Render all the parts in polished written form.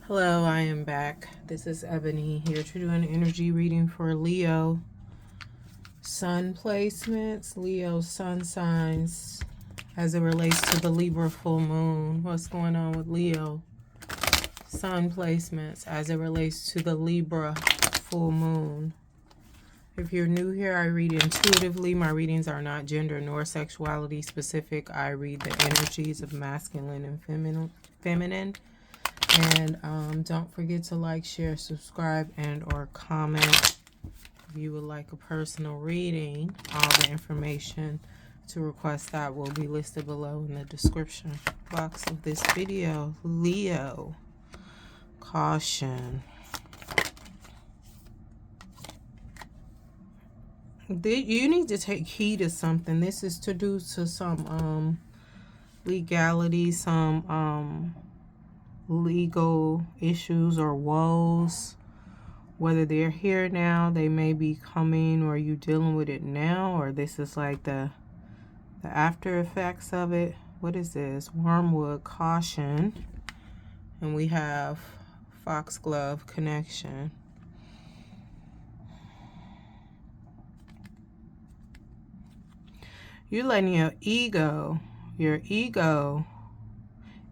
Hello, I am back. This is Ebony here to do an energy reading for Leo. Sun placements, Leo sun signs as it relates to the Libra full moon. What's going on with Leo? Sun placements as it relates to the Libra full moon. If you're new here, I read intuitively. My readings are not gender nor sexuality specific. I read the energies of masculine and feminine. And don't forget to like, share, subscribe, and or comment. If you would like a personal reading, all the information to request that will be listed below in the description box of this video. Leo, caution. You need to take heed of something. This is to do to some legality, some legal issues or woes, whether they're here now, they may be coming, or you dealing with it now, or this is like the after effects of it. What is this? Wormwood, caution, and we have foxglove, connection. You're letting your ego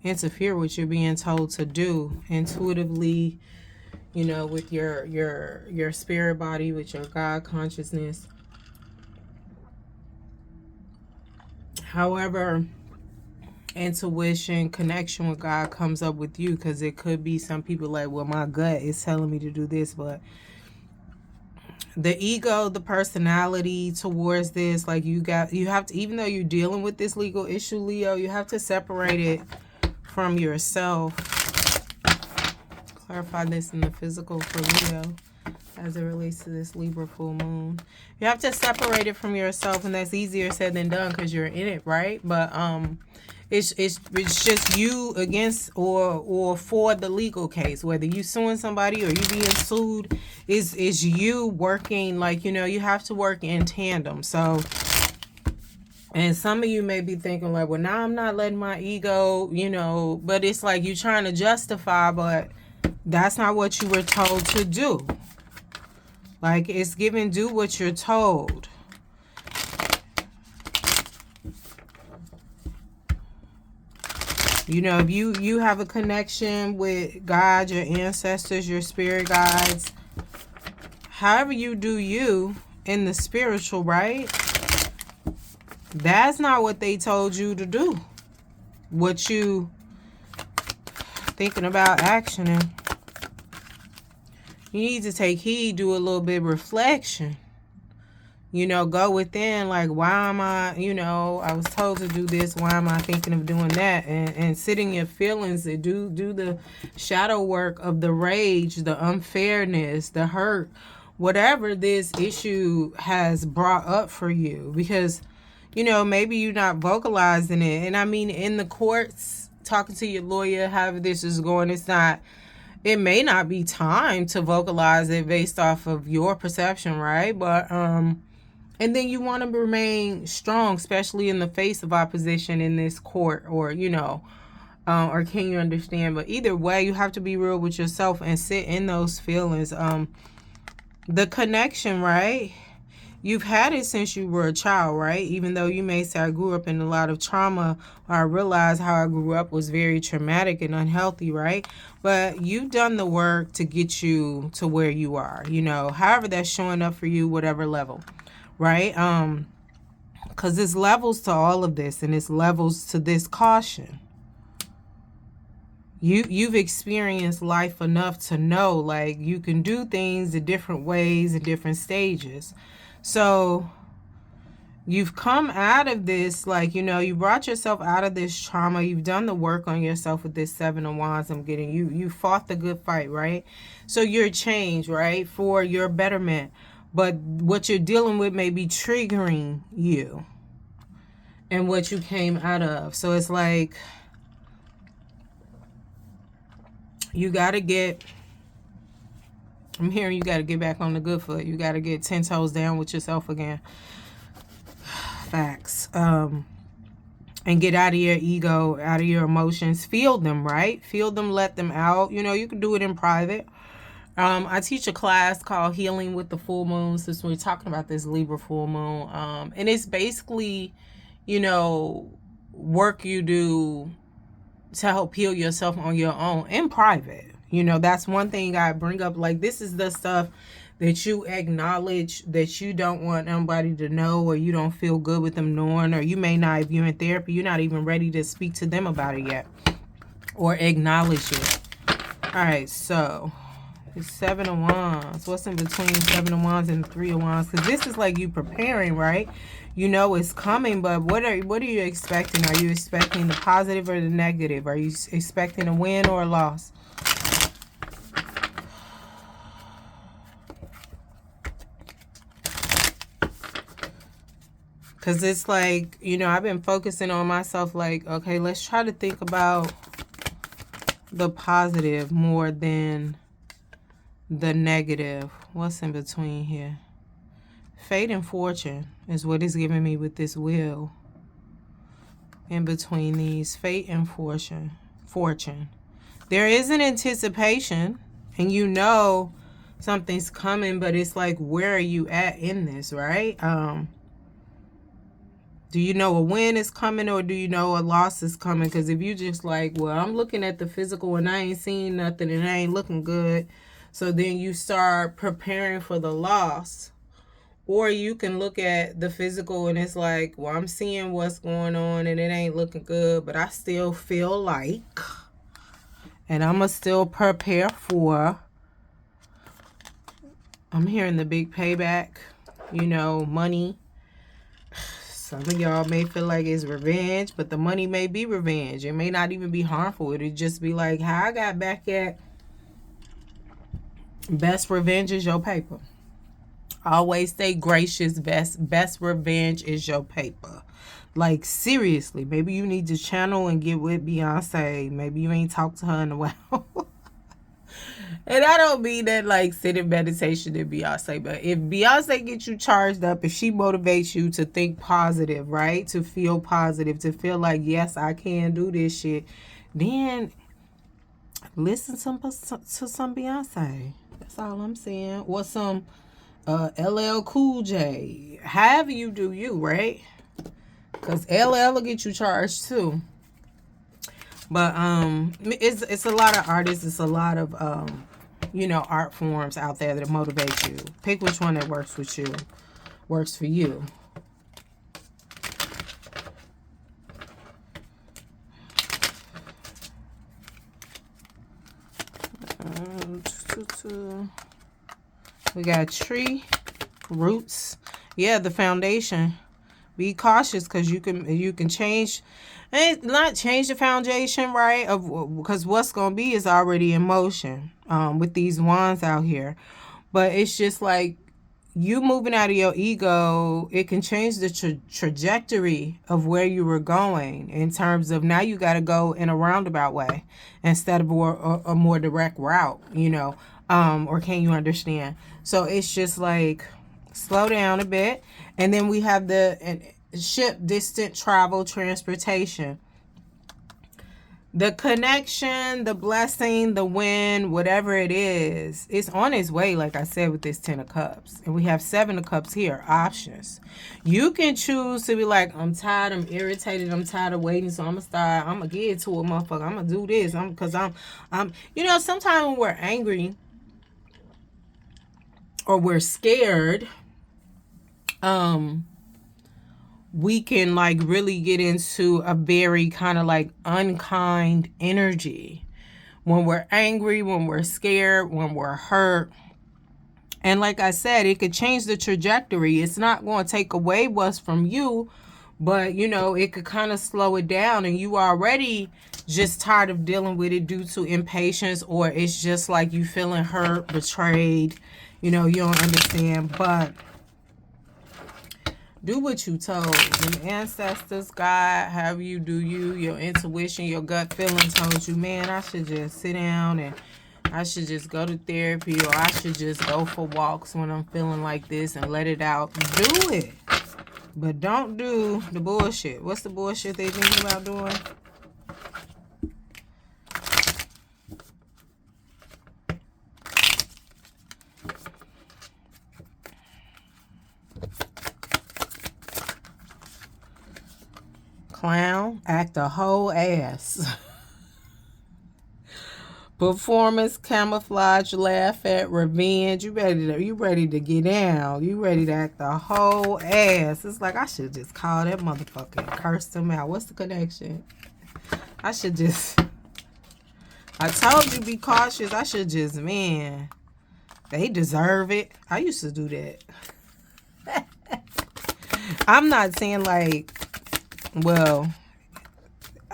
interfere with you being told to do intuitively, you know, with your spirit body, with your God consciousness. However, intuition, connection with God comes up with you, because it could be some people like, well, my gut is telling me to do this, but the ego, the personality towards this, like you have to, even though you're dealing with this legal issue, Leo, you have to separate it from yourself. Clarify this in the physical for Leo as it relates to this Libra full moon. You have to separate it from yourself, and that's easier said than done because you're in it, right? But it's just you against or for the legal case, whether you suing somebody or you being sued, is you working, like, you know, you have to work in tandem. So, and some of you may be thinking like, well, now I'm not letting my ego, you know, but it's like you're trying to justify, but that's not what you were told to do. Like, it's given, do what you're told. You know, if you have a connection with God, your ancestors, your spirit guides, however you do you in the spiritual, right? That's not what they told you to do. What you thinking about actioning. You need to take heed, do a little bit of reflection. You know, go within, like, why am I, you know, I was told to do this, why am I thinking of doing that? And sit in your feelings and do the shadow work of the rage, the unfairness, the hurt, whatever this issue has brought up for you. Because, you know, maybe you're not vocalizing it. And I mean, in the courts, talking to your lawyer, however this is going, it may not be time to vocalize it based off of your perception, right? But, and then you want to remain strong, especially in the face of opposition in this court, or, you know, or can you understand? But either way, you have to be real with yourself and sit in those feelings. The connection, right? You've had it since you were a child, right? Even though you may say, I grew up in a lot of trauma, or I realized how I grew up was very traumatic and unhealthy, right? But you've done the work to get you to where you are, you know, however that's showing up for you, whatever level, right? Because there's levels to all of this, and it's levels to this caution. You've experienced life enough to know, like, you can do things in different ways, in different stages. So you've come out of this, like, you know, you brought yourself out of this trauma. You've done the work on yourself with this Seven of Wands I'm getting. You fought the good fight, right? So you're changed, right, for your betterment. But what you're dealing with may be triggering you and what you came out of. So it's like you got to get... I'm hearing you got to get back on the good foot. You got to get 10 toes down with yourself again. Facts. and get out of your ego, out of your emotions. Feel them, right? Feel them, let them out. You know, you can do it in private. I teach a class called Healing with the Full Moon, since we're talking about this Libra full moon. And it's basically, you know, work you do to help heal yourself on your own in private. You know, that's one thing I bring up. Like, this is the stuff that you acknowledge that you don't want nobody to know, or you don't feel good with them knowing, or you may not, if you're in therapy, you're not even ready to speak to them about it yet or acknowledge it. All right, so it's 7 of Wands. What's in between 7 of Wands and 3 of Wands? Because this is like you preparing, right? You know it's coming, but what are you expecting? Are you expecting the positive or the negative? Are you expecting a win or a loss? Because it's like, you know, I've been focusing on myself, like, okay, let's try to think about the positive more than the negative. What's in between here? Fate and fortune is what is giving me with this wheel. In between these, fate and fortune. There is an anticipation, and you know something's coming, but it's like, where are you at in this, right? Do you know a win is coming, or do you know a loss is coming? Because if you just like, well, I'm looking at the physical and I ain't seeing nothing and I ain't looking good, so then you start preparing for the loss. Or you can look at the physical and it's like, well, I'm seeing what's going on and it ain't looking good, but I still feel like, and I'm going to still prepare for, I'm hearing the big payback, you know, money. Some of y'all may feel like it's revenge, but the money may be revenge. It may not even be harmful. It'll just be like, how I got back at. Best revenge is your paper. Always stay gracious. Best revenge is your paper. Like, seriously, maybe you need to channel and get with Beyonce. Maybe you ain't talked to her in a while. And I don't mean that like sit in meditation and Beyonce, but if Beyonce gets you charged up, if she motivates you to think positive, right? To feel positive, to feel like, yes, I can do this shit, then listen to some Beyonce. That's all I'm saying. Or some LL Cool J. However you do you, right? Because LL will get you charged too. But it's a lot of artists. It's a lot of you know, art forms out there that motivate you. Pick which one that works with you, works for you. We got tree, roots. Yeah, the foundation. Be cautious, because you can change, and not change the foundation, right? Because what's gonna be is already in motion. With these wands out here, but it's just like you moving out of your ego. It can change the trajectory of where you were going, in terms of now you got to go in a roundabout way instead of a more direct route. You know, or can you understand? So it's just like, slow down a bit. And then we have the ship, distant travel, transportation. The connection, the blessing, the win, whatever it is, it's on its way, like I said, with this 10 of Cups. And we have 7 of Cups here, options. You can choose to be like, I'm tired, I'm irritated, I'm tired of waiting, so I'm going to get to a motherfucker. I'm going to do this, because I'm, you know, sometimes when we're angry or we're scared, we can like really get into a very kind of like unkind energy when we're angry, when we're scared, when we're hurt. And like I said, it could change the trajectory. It's not going to take away what's from you, but you know, it could kind of slow it down, and you already just tired of dealing with it due to impatience, or it's just like you feeling hurt, betrayed, you know, you don't understand. But do what you told. Your ancestors, God, however you do you, your intuition, your gut feeling told you, man, I should just sit down and I should just go to therapy, or I should just go for walks when I'm feeling like this and let it out. Do it. But don't do the bullshit. What's the bullshit they thinking about doing? Clown, act a whole ass. Performance, camouflage, laugh at, revenge. You ready to get down. You ready to act a whole ass. It's like I should just call that motherfucker and curse them out. What's the connection? I should just, I told you be cautious. I should just, man, they deserve it. I used to do that. I'm not saying like, well,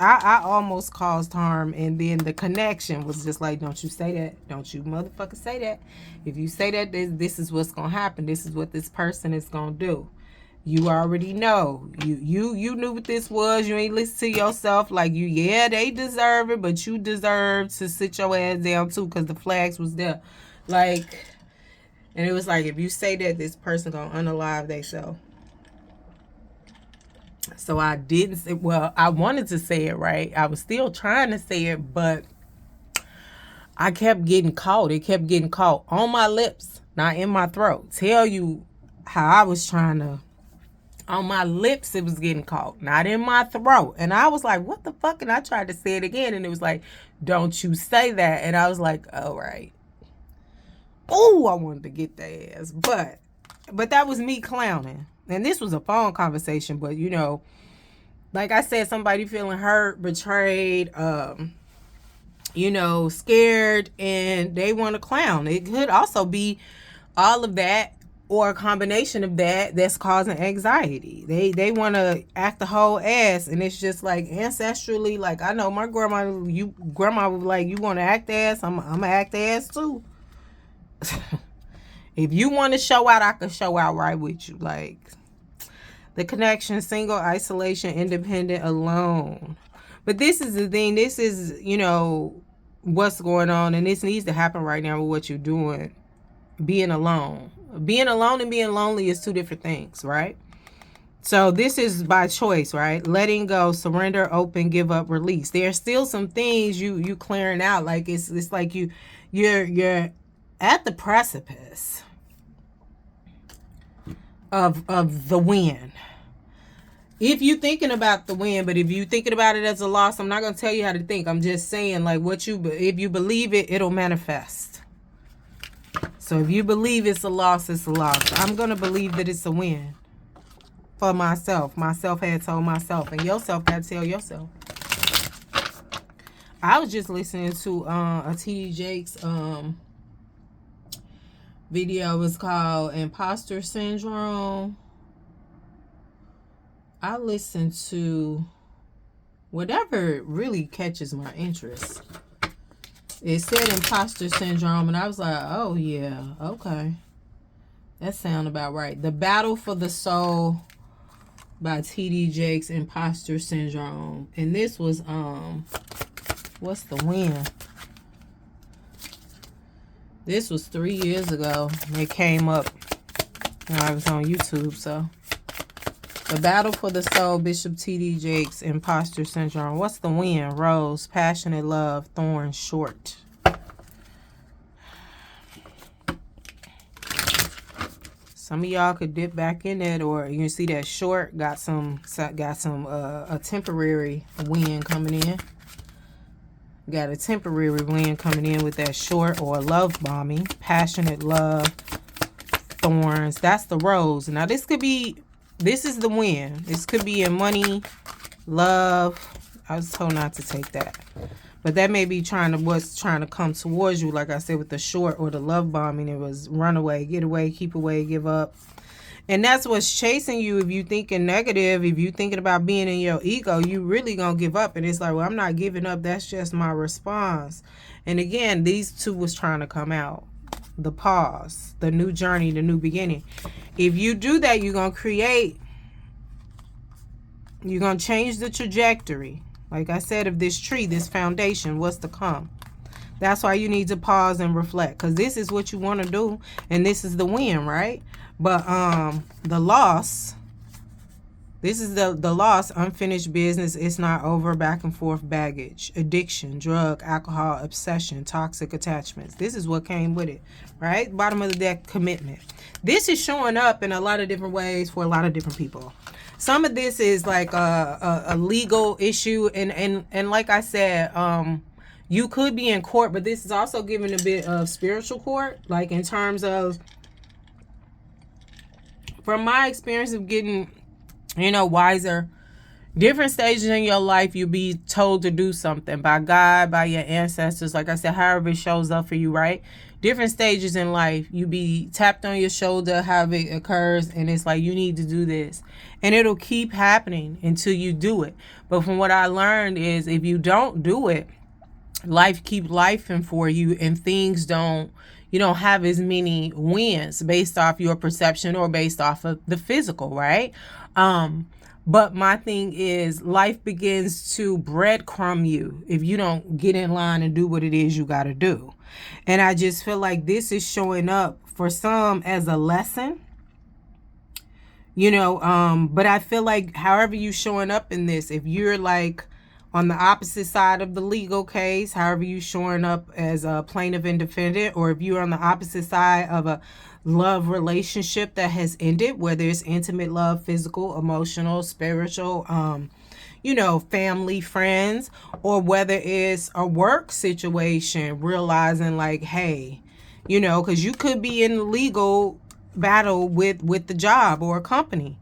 I almost caused harm, and then the connection was just like, don't you say that. Don't you motherfucker say that. If you say that, this is what's going to happen. This is what this person is going to do. You already know. You knew what this was. You ain't listen to yourself. Like, yeah, they deserve it, but you deserve to sit your ass down, too, because the flags was there. Like, and it was like, if you say that, this person going to unalive themselves. So I didn't say, well, I wanted to say it right. I was still trying to say it, but I kept getting caught. It kept getting caught on my lips, not in my throat. Tell you how I was trying to, on my lips, it was getting caught, not in my throat. And I was like, what the fuck? And I tried to say it again, and it was like, don't you say that. And I was like, all right. Oh, I wanted to get their ass. But that was me clowning. And this was a phone conversation, but, you know, like I said, somebody feeling hurt, betrayed, you know, scared, and they want to clown. It could also be all of that or a combination of that that's causing anxiety. They want to act the whole ass, and it's just like ancestrally, like I know my grandma was like, you want to act ass? I'm going to act ass too. If you want to show out, I can show out right with you. Like, the connection, single, isolation, independent, alone. But this is the thing. This is, you know, what's going on. And this needs to happen right now with what you're doing. Being alone. Being alone and being lonely is two different things, right? So this is by choice, right? Letting go, surrender, open, give up, release. There's still some things you clearing out. Like it's like you're at the precipice of the win. If you're thinking about the win, but if you're thinking about it as a loss, I'm not going to tell you how to think. I'm just saying, like, if you believe it, it'll manifest. So if you believe it's a loss, it's a loss. I'm going to believe that it's a win for myself. Myself had told myself, and yourself got to tell yourself. I was just listening to a T.D. Jakes video. It was called Imposter Syndrome. I listen to whatever really catches my interest. It said imposter syndrome, and I was like, oh yeah, okay. That sound about right. The Battle for the Soul by T.D. Jakes, Imposter Syndrome. And this was, what's the win? This was 3 years ago. It came up when I was on YouTube, so. The Battle for the Soul, Bishop T.D. Jakes, Imposter Syndrome. What's the win? Rose, passionate love, thorn, short. Some of y'all could dip back in it, or you can see that short got a temporary win coming in. Got a temporary win coming in with that short, or love bombing, passionate love, thorns. That's the rose. Now this is the win. This could be in money, love. I was told not to take that. But that may be what's trying to come towards you. Like I said, with the short or the love bombing, it was run away, get away, keep away, give up. And that's what's chasing you. If you thinking negative, if you thinking about being in your ego, you really gonna give up. And it's like, well, I'm not giving up. That's just my response. And again, these two was trying to come out. The pause, the new journey, the new beginning. If you do that, you're going to change the trajectory. Like I said, of this tree, this foundation, what's to come. That's why you need to pause and reflect, because this is what you want to do, and this is the win, right? But the loss This is the loss, unfinished business. It's not over, back and forth baggage, addiction, drug, alcohol, obsession, toxic attachments. This is what came with it, right? Bottom of the deck, commitment. This is showing up in a lot of different ways for a lot of different people. Some of this is like a legal issue, and like I said, you could be in court, but this is also giving a bit of spiritual court, like in terms of, from my experience of getting, you know, wiser, different stages in your life, you'll be told to do something by God, by your ancestors, like I said, however it shows up for you, right? Different stages in life, you be tapped on your shoulder, however it occurs, and it's like, you need to do this, and it'll keep happening until you do it. But from what I learned is, if you don't do it, life keep lifing for you, and things don't, you don't have as many wins based off your perception or based off of the physical, right? But my thing is, life begins to breadcrumb you if you don't get in line and do what it is you got to do. And I just feel like this is showing up for some as a lesson, you know, but I feel like however you showing up in this, if you're like on the opposite side of the legal case, however you showing up as a plaintiff and defendant, or if you're on the opposite side of a love relationship that has ended, whether it's intimate love, physical, emotional, spiritual, you know, family, friends, or whether it's a work situation, realizing like, hey, you know, because you could be in a legal battle with the job or a company.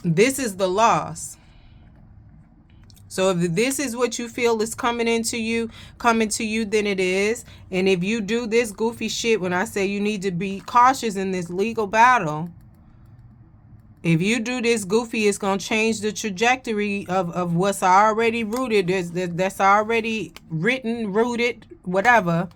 This is the loss. So if this is what you feel is coming to you, then it is. And if you do this goofy shit, when I say you need to be cautious in this legal battle, if you do this goofy, it's going to change the trajectory of what's already rooted. That's already written, rooted, whatever.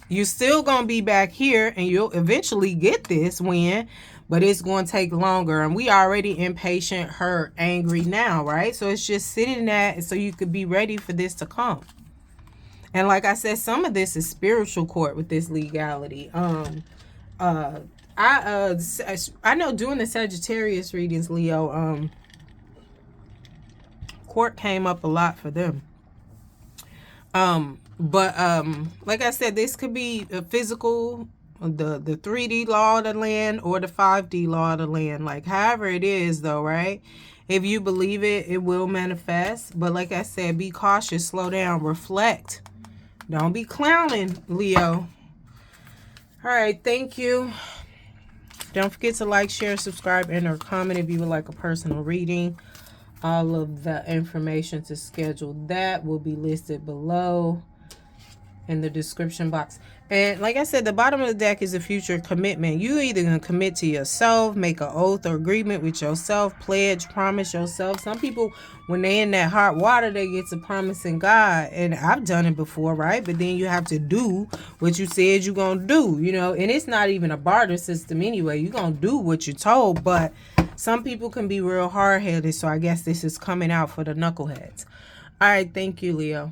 You're still going to be back here, and you'll eventually get this win, but it's going to take longer. And we already impatient, hurt, angry now, right? So it's just sitting there so you could be ready for this to come. And like I said, some of this is spiritual court with this legality. I know doing the Sagittarius readings, Leo, court came up a lot for them. But like I said, this could be a physical, the 3D law of the land, or the 5D law of the land. Like, however it is, though, right? If you believe it, it will manifest. But like I said, be cautious, slow down, reflect. Don't be clowning, Leo. All right, thank you. Don't forget to like, share, subscribe, and or comment if you would like a personal reading. All of the information to schedule that will be listed below in the description box. And like I said, the bottom of the deck is a future commitment. You either going to commit to yourself, make an oath or agreement with yourself, pledge, promise yourself. Some people, when they in that hot water, they get to promising God. And I've done it before, right? But then you have to do what you said you're going to do, you know. And it's not even a barter system anyway. You're going to do what you're told. But some people can be real hard-headed. So I guess this is coming out for the knuckleheads. All right. Thank you, Leo.